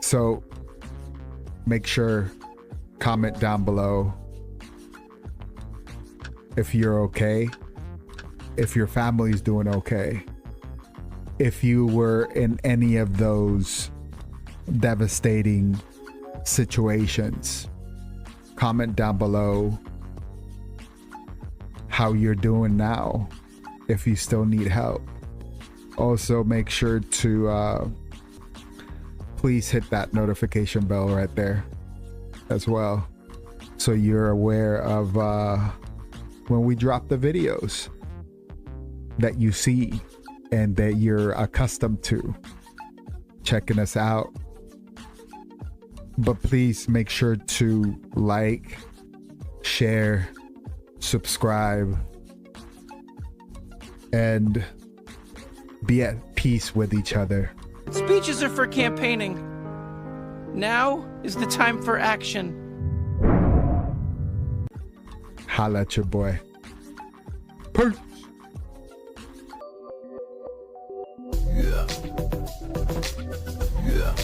So make sure, comment down below if you're okay, if your family's doing okay, if you were in any of those devastating situations. Comment down below how you're doing now, if you still need help. Also, make sure to please hit that notification bell right there as well, so you're aware of when we drop the videos that you see and that you're accustomed to checking us out. But please make sure to like, share, subscribe, and be at peace with each other. Speeches are for campaigning. Now is the time for action. Holla at your boy. Peace. Yeah.